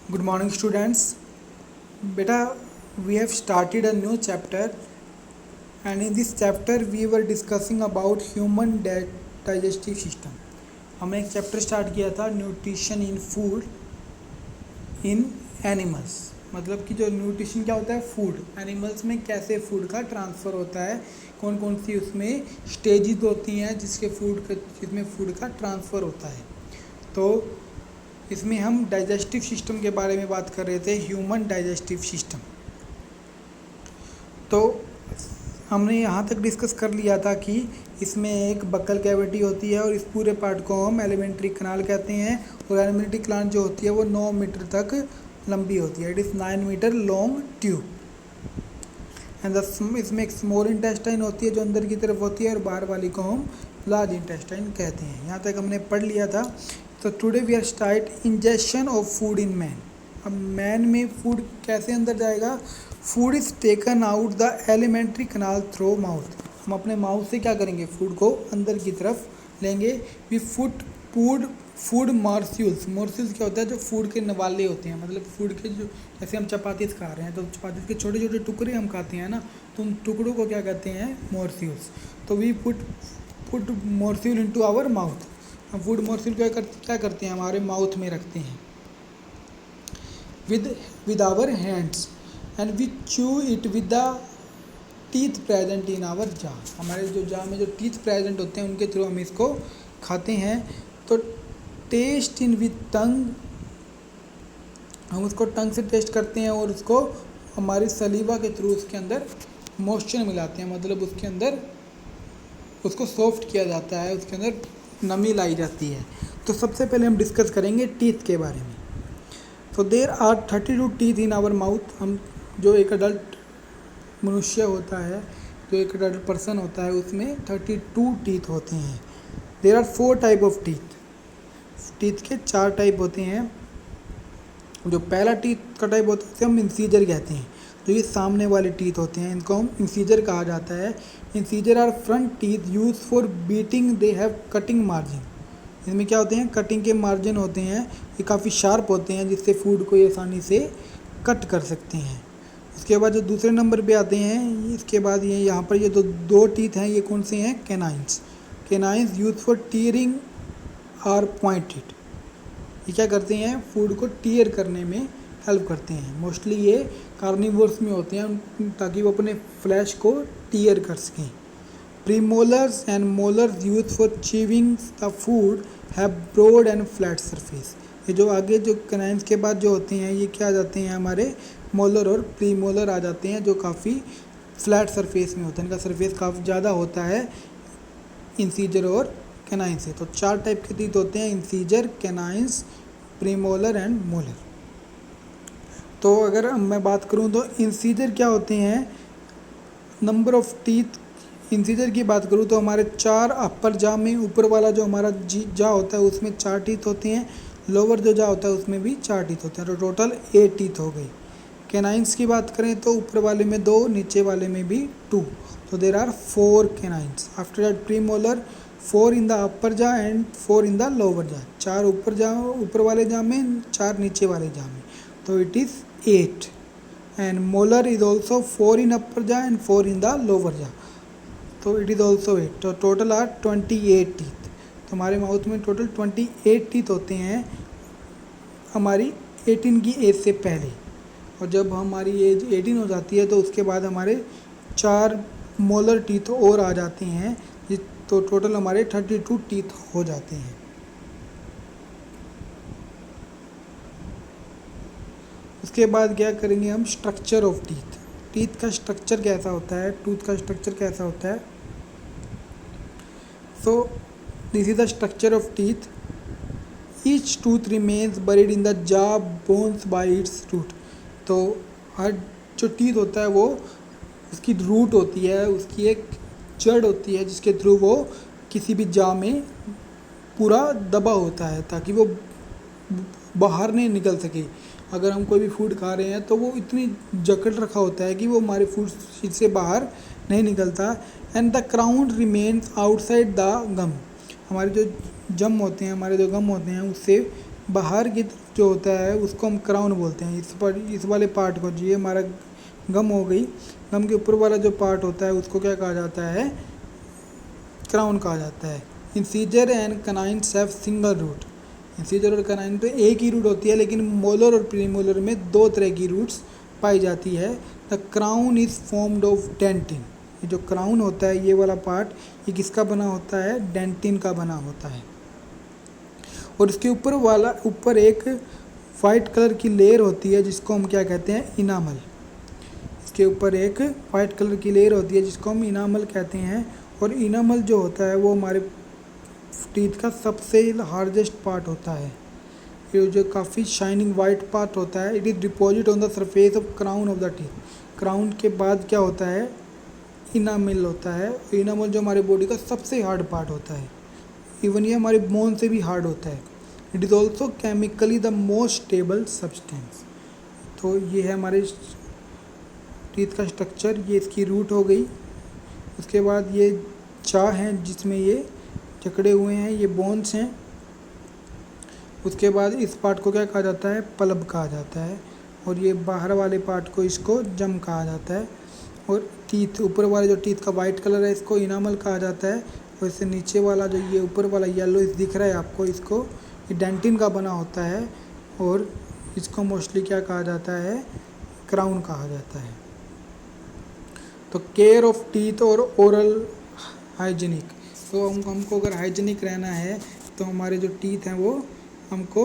Good morning, students. Beta, we have started a new chapter, and in this chapter, we were discussing about human digestive system. हमने एक chapter start किया था nutrition in food in animals, मतलब कि जो nutrition क्या होता है, फूड एनिमल्स में कैसे फूड का ट्रांसफ़र होता है, कौन कौन सी उसमें स्टेजेस होती हैं जिसमें फूड का ट्रांसफ़र होता है। तो इसमें हम डाइजेस्टिव सिस्टम के बारे में बात कर रहे थे, ह्यूमन डाइजेस्टिव सिस्टम। तो हमने यहाँ तक डिस्कस कर लिया था कि इसमें एक बक्कल कैविटी होती है और इस पूरे पार्ट को हम एलिमेंट्री कनाल कहते हैं, और एलिमेंट्री कनाल जो होती है वो 9 मीटर तक लंबी होती है। It is 9 metre long tube. And इसमें एक स्मॉल इंटेस्टाइन होती है जो अंदर की तरफ होती है, और बाहर वाली को हम लार्ज इंटेस्टाइन कहते हैं। यहाँ तक हमने पढ़ लिया था। तो today we are start injection of food in man. अब मैन में फूड कैसे अंदर जाएगा? Food is taken out the alimentary canal through mouth. हम अपने माउथ से क्या करेंगे? फूड को अंदर की तरफ लेंगे। We food मॉर्स्यूल्स। मॉर्स्यूल्स क्या होता है? जो फूड के नवाले होते हैं, मतलब फूड के जो, जैसे हम चपातीस खा रहे हैं तो चपातीस के छोटे छोटे टुकड़े हम खाते हैं ना, तो उन टुकड़ों को क्या कहते हैं? मॉर्स्यूल्स। तो we put morsel into our mouth. हम फूड मॉर्स्यूल क्या करते हैं? हमारे माउथ में रखते हैं with our hands, and we chew it with the teeth present in our jaw. हमारे जो जा में जो टीथ प्रेजेंट होते हैं उनके थ्रू हम इसको खाते हैं। तो टेस्ट इन विद टंग, हम उसको टंग से टेस्ट करते हैं और उसको हमारी सलीवा के थ्रू उसके अंदर मॉइस्चर मिलाते हैं, मतलब उसके अंदर उसको सॉफ्ट किया जाता है, उसके अंदर नमी लाई जाती है। तो सबसे पहले हम डिस्कस करेंगे टीथ के बारे में। तो there are 32 teeth in our mouth. हम जो एक अडल्ट मनुष्य होता है, जो एक अडल्ट पर्सन होता है, उसमें 32 टीथ होते हैं। There are 4 type of teeth. Teeth के 4 टाइप होते हैं। जो पहला टीथ का टाइप होता है उसे हम इंसीजर कहते हैं। जो ये सामने वाले टीथ होते हैं इनको हम इंसीजर कहा जाता है। Incisor are front teeth use for biting, they have cutting margin. इसमें क्या होते हैं? कटिंग के मार्जिन होते हैं, ये काफ़ी शार्प होते हैं जिससे फूड को ये आसानी से कट कर सकते हैं। उसके बाद जो दूसरे नंबर पे आते हैं, इसके बाद ये यहाँ पर ये दो टीथ हैं, ये कौन से हैं? Canines. Canines use for tearing are pointed. ये क्या करते हैं? फूड को टीयर करने में हेल्प करते हैं। मोस्टली ये कार्निवोर्स में होते हैं ताकि वो अपने फ्लैश को टीयर कर सकें। Premolars and molars use for chewing the food have broad and flat surface. ये जो आगे जो कैनाइंस के बाद जो होते हैं ये क्या आ जाते हैं? हमारे मोलर और प्रीमोलर आ जाते हैं, जो काफ़ी फ्लैट सरफेस में होते हैं। इनका सरफेस काफ़ी ज़्यादा होता है इंसीजर और कैनाइन से। तो 4 टाइप के टीथ होते हैं: incisor, canines, premolar and molar. तो अगर मैं बात करूं तो इंसीजर क्या होते हैं? Number of teeth. इंसीजर की बात करूं तो हमारे 4 अपर जा में, ऊपर वाला जो हमारा जा होता है उसमें 4 टीथ होते हैं, लोअर जो जा होता है उसमें भी 4 टीथ होते हैं। तो टोटल 8 टीथ हो गई। कैनाइंस की बात करें तो ऊपर वाले में 2, नीचे वाले में भी 2। तो there are 4 canines. After that premolar, 4 in the upper jaw and 4 in the lower जा। 4 ऊपर वाले जा में, 4 नीचे वाले जा में। तो it is 8। And molar is also 4 in upper jaw and 4 in the lower जा। तो इट इज़ ऑल्सो 8। तो टोटल आर 28 टीथ। तो हमारे माउथ में टोटल 28 टीथ होते हैं हमारी 18 की एज से पहले। और जब हमारी एज 18 हो जाती है तो उसके बाद हमारे 4 मोलर टीथ और आ जाते हैं, तो टोटल हमारे 32 टीथ हो जाते हैं। उसके बाद क्या करेंगे हम? Structure of teeth. टीथ का स्ट्रक्चर कैसा होता है? टूथ का स्ट्रक्चर कैसा होता है? So this is the structure of teeth. Each tooth remains buried in the जा बोन्स बाय इट्स रूट। तो हर जो टीथ होता है वो, उसकी रूट होती है, उसकी एक जड़ होती है जिसके थ्रू वो किसी भी जा में पूरा दबा होता है ताकि वो बाहर नहीं निकल सके। अगर हम कोई भी फूड खा रहे हैं तो वो इतनी जकड़ रखा होता है कि वो हमारे फूड से बाहर नहीं निकलता। And the crown remains outside the gum. हमारे जो जम होते हैं, हमारे जो गम होते हैं उससे बाहर की तरफ जो होता है उसको हम क्राउन बोलते हैं। इस वाले पार्ट को, ये हमारा गम हो गई, गम के ऊपर वाला जो पार्ट होता है उसको क्या कहा जाता है, क्राउन कहा जाता है। Incisor and canines have single root. Incisor और कनाइन पे एक ही रूट होती है, लेकिन मोलर और प्रीमोलर में दो तरह की रूट्स पाई जाती है। The crown is formed of dentin. ये जो क्राउन होता है, ये वाला पार्ट, ये किसका बना होता है, डेंटिन का बना होता है। और इसके ऊपर एक वाइट कलर की लेयर होती है जिसको हम क्या कहते हैं, इनामल। इसके ऊपर एक वाइट कलर की लेयर होती है जिसको हम इनामल कहते हैं। और इनामल जो होता है वो हमारे टीथ का सबसे हार्डेस्ट पार्ट होता है। ये जो काफ़ी शाइनिंग वाइट पार्ट होता है, it is deposit on the surface of crown of the teeth. Crown के बाद क्या होता है, इनामल होता है। इनामल जो हमारे बॉडी का सबसे हार्ड पार्ट होता है, इवन ये हमारे बोन से भी हार्ड होता है। It is also chemically the most stable substance. तो ये है हमारे टीथ का स्ट्रक्चर, ये इसकी रूट हो गई। उसके बाद ये चा हैं जिसमें ये जकड़े हुए हैं, ये बोन्स हैं। उसके बाद इस पार्ट को क्या कहा जाता है, पल्ब कहा जाता है। और ये बाहर वाले पार्ट को इसको जम कहा जाता है। और टीथ, ऊपर वाले जो टीथ का वाइट कलर है इसको इनामल कहा जाता है। और इससे नीचे वाला जो ये ऊपर वाला येलो दिख रहा है आपको, इसको ये डेंटिन का बना होता है। और इसको मोस्टली क्या कहा जाता है, क्राउन कहा जाता है। तो केयर ऑफ टीथ और ओरल हाइजीनिक। तो हमको अगर हाइजीनिक रहना है तो हमारे जो टीथ हैं वो हमको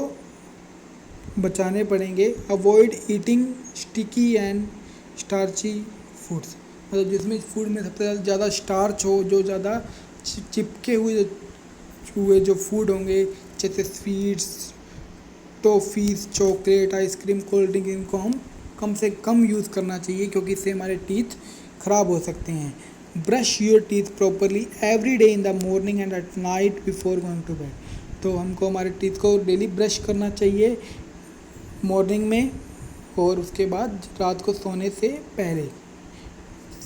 बचाने पड़ेंगे। Avoid eating sticky and starchy foods, मतलब जिसमें फूड में सबसे ज़्यादा स्टार्च हो, जो ज़्यादा चिपके हुए जो फूड होंगे, जैसे sweets, toffees, chocolate, ice cream, cold drink, इनको हम कम से कम यूज़ करना चाहिए क्योंकि इससे हमारे टीथ ख़राब हो सकते हैं। Brush your teeth properly every day in the morning and at night before going to bed. तो हमको हमारे टीथ को डेली ब्रश करना चाहिए मॉर्निंग में और उसके बाद रात को सोने से पहले।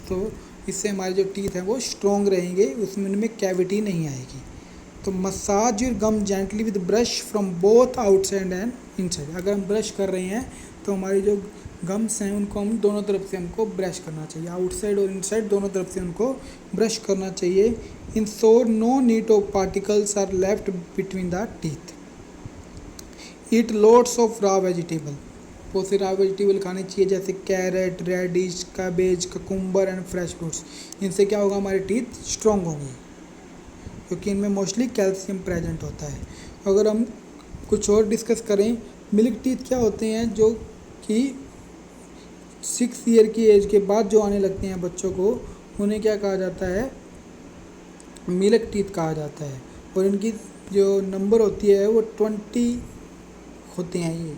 तो इससे हमारे जो टीथ हैं वो स्ट्रॉन्ग रहेंगे, उसमें उनमें कैविटी नहीं आएगी। तो massage your gum gently with brush from both outside and inside. अगर हम ब्रश कर रहे हैं तो हमारी जो गम्स हैं उनको हम दोनों तरफ से हमको ब्रश करना चाहिए, आउटसाइड और इनसाइड दोनों तरफ से उनको ब्रश करना चाहिए। Ensure no neat of particles are left between the teeth. Eat loads of raw vegetable. बहुत से रॉ वेजिटेबल खाने चाहिए जैसे carrot, radish, cabbage, cucumber and fresh fruits. इनसे क्या होगा, हमारे टीथ स्ट्रॉन्ग होंगे क्योंकि इनमें मोस्टली कैल्शियम प्रेजेंट होता है। अगर हम कुछ और डिस्कस करें, मिल्क टीथ क्या होते हैं, जो कि 6 ईयर की एज के बाद जो आने लगते हैं बच्चों को, उन्हें क्या कहा जाता है, मिल्क टीथ कहा जाता है। और इनकी जो नंबर होती है वो 20 होते हैं। ये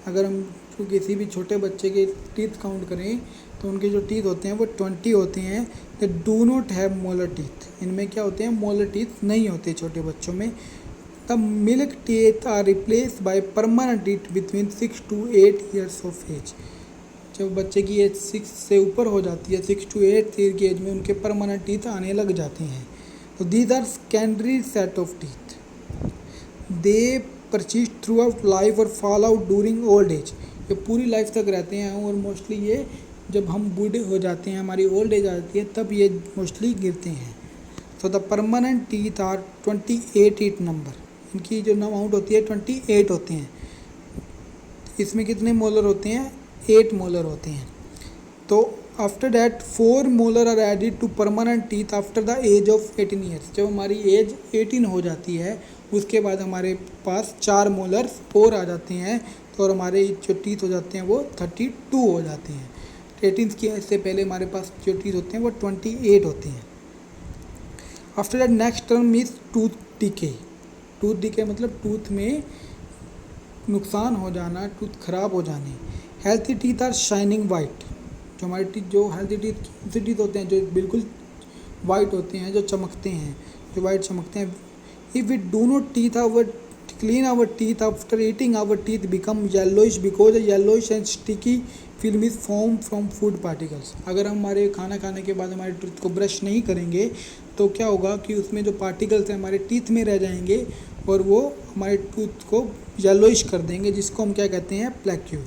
अगर हम किसी भी छोटे बच्चे के टीथ काउंट करें तो उनके जो टीथ होते हैं वो 20 होते हैं। They do not have molar teeth. इनमें क्या होते हैं, मोलर टीथ नहीं होते छोटे बच्चों में। The milk teeth are replace by permanent teeth between 6 to 8 years of age. जब बच्चे की एज 6 से ऊपर हो जाती है, 6 to 8 ईयर की एज में उनके परमानेंट टीथ आने लग जाते हैं। तो these are secondary set of teeth, they persist throughout life और fall out during old age. ये पूरी लाइफ तक रहते हैं और मोस्टली ये जब हम बूढ़े हो जाते हैं, हमारी ओल्ड एज आ जाती है, तब ये मोस्टली गिरते हैं। तो the permanent teeth are 28 eight number. इनकी जो अमाउंट होती है 28 होते हैं। इसमें कितने मोलर होते हैं, 8 मोलर होते हैं। तो after that 4 molar are added to permanent teeth after the age of 18 years. जब हमारी एज 18 हो जाती है उसके बाद हमारे पास 4 मोलर्स और आ जाते हैं। तो और हमारे जो टीथ हो जाते हैं वो 32 हो जाते हैं। 18 की एज से पहले हमारे पास जो टीथ होते हैं वो 28 होते हैं। After that next term is tooth decay. Tooth decay मतलब टूथ में नुकसान हो जाना, टूथ खराब हो जाने। Healthy teeth are shining white. जो हमारे टीथ, जो हेल्थी टीथ होते हैं जो बिल्कुल वाइट होते हैं, जो चमकते हैं, जो वाइट चमकते हैं। If we do not clean our teeth after eating, our teeth become yellowish because a yellowish and sticky film is formed from food particles. अगर हम हमारे खाना खाने के बाद हमारे टीथ को ब्रश नहीं करेंगे तो क्या होगा कि उसमें जो पार्टिकल्स हैं हमारे टीथ में रह जाएंगे और वो हमारे टूथ को येलोइश कर देंगे, जिसको हम क्या कहते हैं, प्लैक्यू।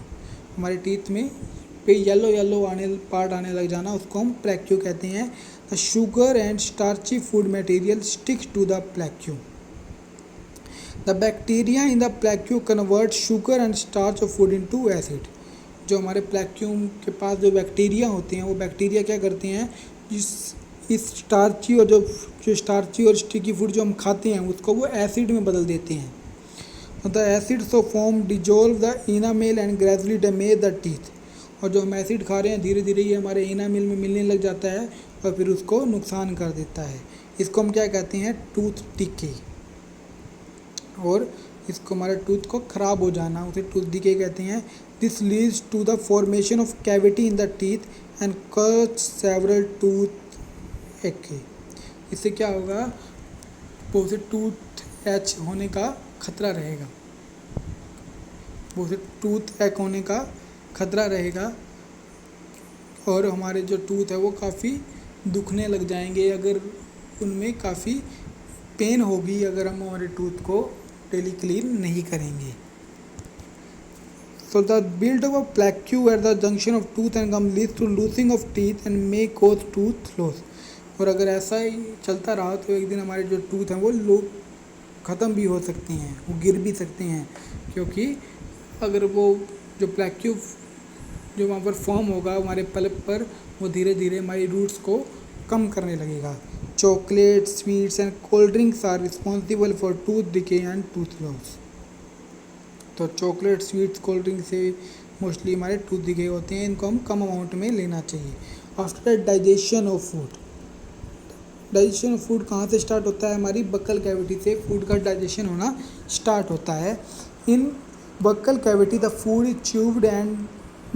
हमारे टीथ में पे येलो येलो पार्ट आने लग जाना, उसको हम प्लैक्यू कहते हैं। The sugar and starchy food material sticks to the plaque. The bacteria in the plaque convert sugar and starch of food into acid. जो हमारे प्लैक्यूम के पास जो बैक्टीरिया होते हैं, वो बैक्टीरिया क्या करते हैं, इस स्टार्ची और जो स्टार्ची और स्टिकी फूड जो हम खाते हैं उसको वो एसिड में बदल देते हैं। The acids of form dissolve the enamel and gradually damage the teeth. और जो हम एसिड खा रहे हैं धीरे धीरे ये हमारे इनामेल में मिलने लग जाता है और फिर उसको नुकसान कर देता है। इसको हम क्या कहते हैं, टूथ डिके। और इसको हमारे टूथ को ख़राब हो जाना, उसे टूथ डिके कहते हैं। This leads to the formation of cavity in the teeth and cause several toothache. इससे क्या होगा, वो उसे टूथ एच होने का खतरा रहेगा, वो उसे टूथ एक होने का खतरा रहेगा और हमारे जो टूथ है वो काफ़ी दुखने लग जाएंगे, अगर उनमें काफ़ी पेन होगी अगर हम हमारे टूथ को डेली क्लीन नहीं करेंगे। So the build of a plaque at the junction of tooth and gum leads to losing of teeth and may cause tooth loss। और अगर ऐसा ही चलता रहा तो एक दिन हमारे जो टूथ हैं वो ख़त्म भी हो सकते हैं, वो गिर भी सकते हैं, क्योंकि अगर वो जो प्लैक्यू जो वहाँ पर फॉर्म होगा हमारे पल्प पर, वो धीरे धीरे हमारी रूट्स को कम करने लगेगा। Chocolate, sweets and cold drinks are responsible for tooth decay and tooth loss. तो चॉकलेट, स्वीट्स, कोल्ड ड्रिंक से मोस्टली हमारे टूथ डिके होते हैं, इनको हम कम अमाउंट में लेना चाहिए। After digestion of food, digestion of food कहाँ से स्टार्ट होता है, हमारी बक्कल कैविटी से फूड का डाइजेशन होना स्टार्ट होता है। In buccal cavity the food is chewed and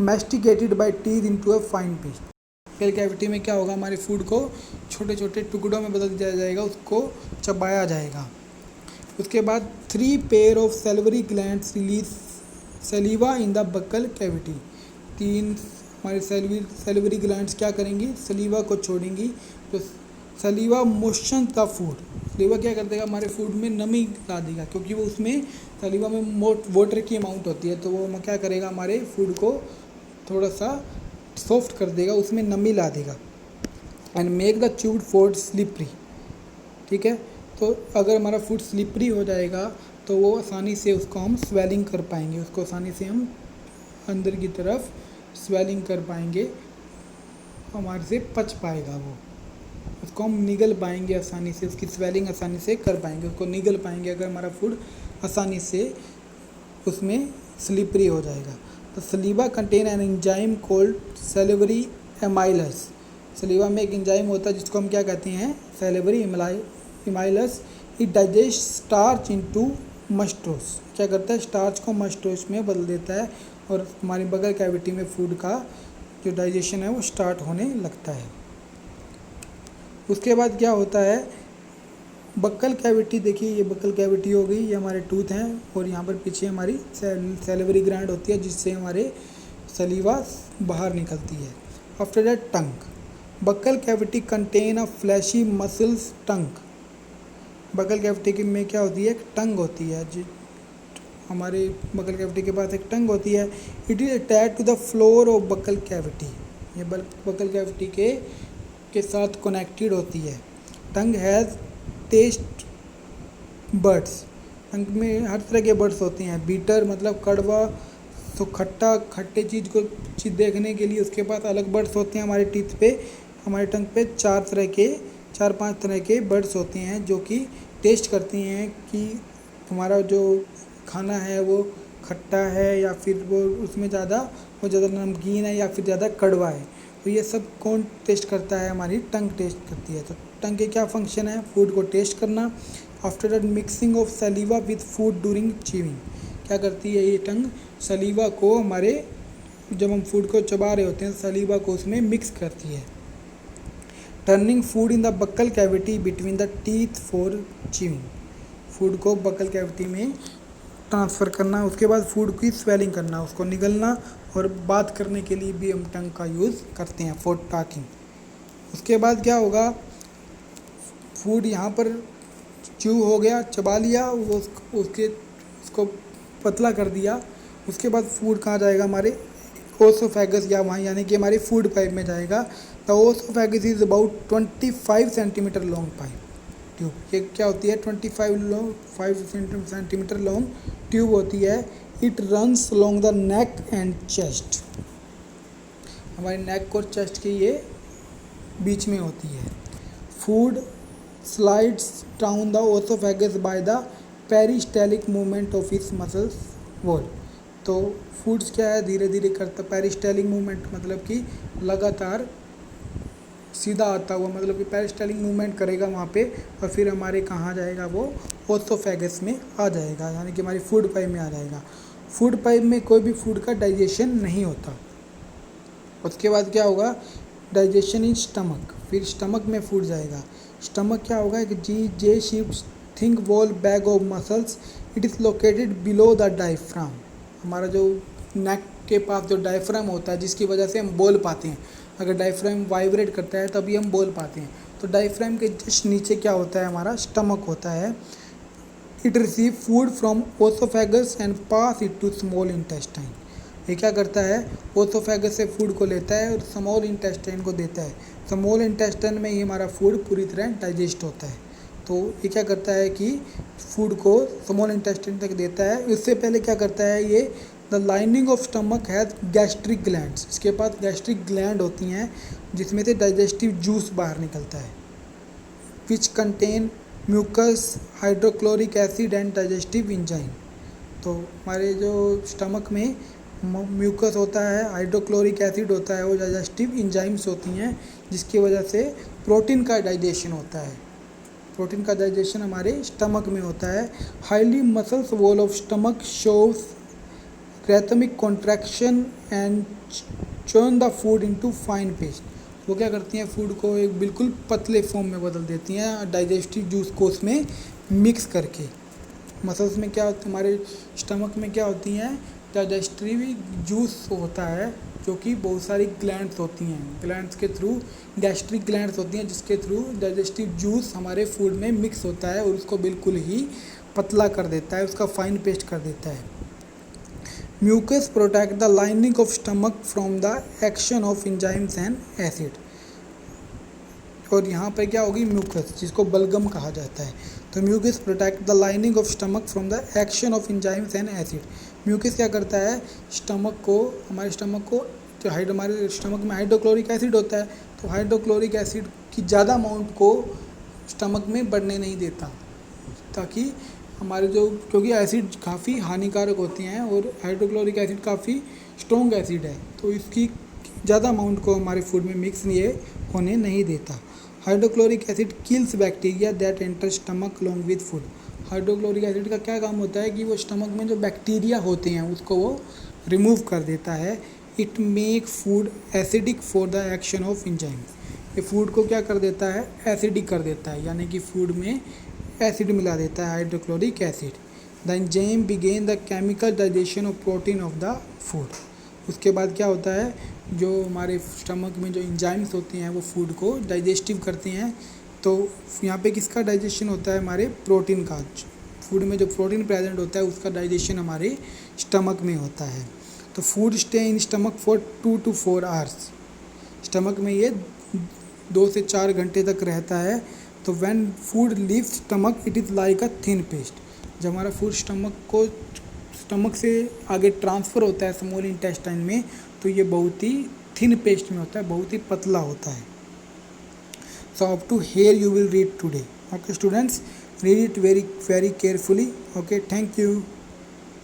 masticated by teeth into a fine paste. Buckle cavity में क्या होगा, हमारे फूड को छोटे छोटे टुकड़ों में बदल दिया जाएगा, उसको चबाया जाएगा। उसके बाद 3 pair of salivary glands release सलीवा in the buccal cavity. 3 हमारे सैलिवरी ग्लैंड्स क्या करेंगी, सलीवा को छोड़ेंगी। तो सलीवा मोशन द फूड, सलीवा क्या कर देगा, हमारे फूड में नमी ला देगा, क्योंकि वो उसमें सलीवा में वाटर की अमाउंट होती है, तो वो क्या करेगा, हमारे फूड को थोड़ा सा सॉफ्ट कर देगा, उसमें नमी ला देगा। And make the chewed food slippery. ठीक है, तो अगर हमारा फूड स्लिपरी हो जाएगा तो वो आसानी से उसको हम स्वेलिंग कर पाएंगे, उसको आसानी से हम अंदर की तरफ स्वेलिंग कर पाएंगे, हमारे से पच पाएगा वो, उसको हम निगल पाएंगे आसानी से, उसकी स्वेलिंग आसानी से कर पाएंगे, उसको निगल पाएंगे अगर हमारा फूड आसानी से उसमें स्लिपरी हो जाएगा। तो saliva contain an enzyme called salivary amylase. Saliva में एक एंजाइम होता है जिसको हम क्या कहते हैं, salivary amylase. It digest starch into maltose. क्या करता है, स्टार्च को मस्टोस में बदल देता है और हमारी बगल कैविटी में फूड का जो डाइजेशन है वो स्टार्ट होने लगता है। उसके बाद क्या होता है, बक्कल कैविटी, देखिए ये बक्कल कैविटी हो गई, ये हमारे टूथ हैं और यहाँ पर पीछे हमारी सैलिवरी ग्लैंड होती है जिससे हमारे सलीवा बाहर निकलती है। After that tongue, buccal cavity contain a fleshy muscles tongue. Buccal cavity में क्या होती है, एक टंग होती है, जो हमारे बक्कल कैविटी के पास एक टंग होती है। It is attached to the floor of buccal cavity. ये बक्कल कैविटी के साथ कनेक्टेड होती है। Tongue has taste buds. Tongue में हर तरह के बर्ड्स होते हैं। बीटर मतलब कड़वा, तो खट्टे चीज़ को देखने के लिए उसके पास अलग बर्ड्स होते हैं। हमारे टीथ पे, हमारे टंग पे 4-5 तरह के बर्ड्स होते हैं जो कि टेस्ट करती हैं कि हमारा जो खाना है वो खट्टा है या फिर वो ज़्यादा नमकीन है या फिर ज़्यादा कड़वा है। तो ये सब कौन टेस्ट करता है, हमारी टंग टेस्ट करती है। तो टंग के क्या फंक्शन है, फूड को टेस्ट करना। After that mixing of सलीवा with food during chewing. क्या करती है ये टंग, सलीवा को हमारे, जब हम फूड को चबा रहे होते हैं सलीवा को उसमें मिक्स करती है। Turning food in the buccal cavity between the teeth for chewing. Food को बक्कल कैविटी में ट्रांसफ़र करना, उसके बाद फूड की स्वेलिंग करना, उसको निगलना, और बात करने के लिए भी हम टंग का यूज़ करते हैं फॉर टॉकिंग। उसके बाद क्या होगा, फूड यहाँ पर च्यू हो गया, चबा लिया, उसको पतला कर दिया। उसके बाद फूड कहाँ जाएगा, हमारे ओसोफेगस या वहाँ यानी कि हमारे फूड पाइप में जाएगा। The oesophagus is about 25 centimetre long pipe tube. ये क्या होती है, 5 सेंटीमीटर लॉन्ग ट्यूब होती है। It runs along the neck and chest. हमारे नेक और चेस्ट के ये बीच में होती है। Food slides down the oesophagus by the peristaltic movement of its muscles wall. तो फूड्स क्या है, धीरे धीरे करता, पेरिस्टेलिक मूवमेंट मतलब कि लगातार सीधा आता हुआ, मतलब कि पेरिस्टेलिक मूवमेंट करेगा वहाँ पे, और फिर हमारे कहाँ जाएगा, वो ओसोफेगस में आ जाएगा, यानी कि हमारी फूड पाइप में आ जाएगा। फूड पाइप में कोई भी फूड का डाइजेशन नहीं होता। उसके बाद क्या होगा, डाइजेशन इन स्टमक, फिर स्टमक में फूड जाएगा। स्टमक क्या होगा, एक जे shaped thick wall bag of muscles, it is located below the diaphragm. हमारा जो नेक के पास जो डायफ्राम होता है, जिसकी वजह से हम बोल पाते हैं, अगर डायफ्राम वाइब्रेट करता है तभी हम बोल पाते हैं। तो डायफ्राम के जस्ट नीचे क्या होता है, हमारा स्टमक होता है। It receive food from oesophagus and pass it to small intestine. ये क्या करता है, ओसोफेगस से फूड को लेता है और स्मॉल इंटेस्टाइन को देता है। स्मॉल इंटेस्टाइन में ही हमारा फूड पूरी तरह डाइजेस्ट होता है। तो ये क्या करता है कि फूड को स्मॉल इंटेस्टाइन तक देता है। इससे पहले क्या करता है ये, the lining of stomach has gastric glands. इसके पास गैस्ट्रिक ग्लैंड होती हैं जिसमें से डाइजेस्टिव जूस बाहर निकलता है, which contain mucus, hydrochloric acid and digestive enzyme. तो हमारे जो स्टमक में म्यूकस होता है, हाइड्रोक्लोरिक एसिड होता है, वो डाइजेस्टिव इंजाइम्स होती हैं, जिसकी वजह से प्रोटीन का डाइजेशन होता है। प्रोटीन का डाइजेशन हमारे स्टमक में होता है। Highly muscles wall of stomach shows rhythmic contraction and churn the food into fine paste। वो क्या करती हैं, फूड को एक बिल्कुल पतले फॉर्म में बदल देती हैं डाइजेस्टिव जूस को उसमें मिक्स करके। मसल्स में क्या होता है, हमारे स्टमक में क्या होती हैं, डाइजेस्टिव जूस होता है, जो कि बहुत सारी ग्लैंड्स होती हैं, ग्लैंड्स के थ्रू, गैस्ट्रिक ग्लैंड्स होती हैं, जिसके थ्रू डाइजेस्टिव जूस हमारे फूड में मिक्स होता है और उसको बिल्कुल ही पतला कर देता है, उसका फाइन पेस्ट कर देता है। Mucus protect the lining of stomach from the action of enzymes and acid। और यहाँ पर क्या होगी, म्यूकस, जिसको बलगम कहा जाता है। तो mucus protect the lining of stomach from the action of enzymes and acid. Mucus क्या करता है, स्टमक को, हमारे स्टमक को, जो हमारे स्टमक में हाइड्रोक्लोरिक एसिड होता है, तो हाइड्रोक्लोरिक एसिड की ज़्यादा अमाउंट को स्टमक में बढ़ने नहीं देता, ताकि हमारे जो, क्योंकि एसिड काफ़ी हानिकारक होती हैं और हाइड्रोक्लोरिक एसिड काफ़ी स्ट्रॉन्ग एसिड है, तो इसकी ज़्यादा अमाउंट को हमारे फूड में मिक्स ये होने नहीं देता। Hydrochloric acid kills bacteria that enter stomach long with food. Hydrochloric acid का क्या काम होता है कि वो स्टमक में जो बैक्टीरिया होते हैं उसको वो रिमूव कर देता है। It make food acidic for the action of enzymes. ये फूड को क्या कर देता है, एसिडिक कर देता है, यानी कि फूड में एसिड मिला देता है, hydrochloric acid. The enzyme begin the chemical digestion of protein of the food. उसके बाद क्या होता है, जो हमारे स्टमक में जो एंजाइम्स होते हैं वो फूड को डाइजेस्टिव करते हैं। तो यहाँ पे किसका डाइजेशन होता है, हमारे प्रोटीन का। फूड में जो प्रोटीन प्रेजेंट होता है उसका डाइजेशन हमारे स्टमक में होता है। तो food stay in stomach for 2 to 4 hours. Stomach में ये 2 से 4 घंटे तक रहता है। तो when food leaves stomach it is like a thin paste. जब हमारा फूड स्टमक से आगे ट्रांसफ़र होता है स्मॉल इंटेस्टाइन में, तो ये बहुत ही थिन पेस्ट में होता है, बहुत ही पतला होता है। So up to here you will read today. Okay students, read it very carefully. Okay, thank you.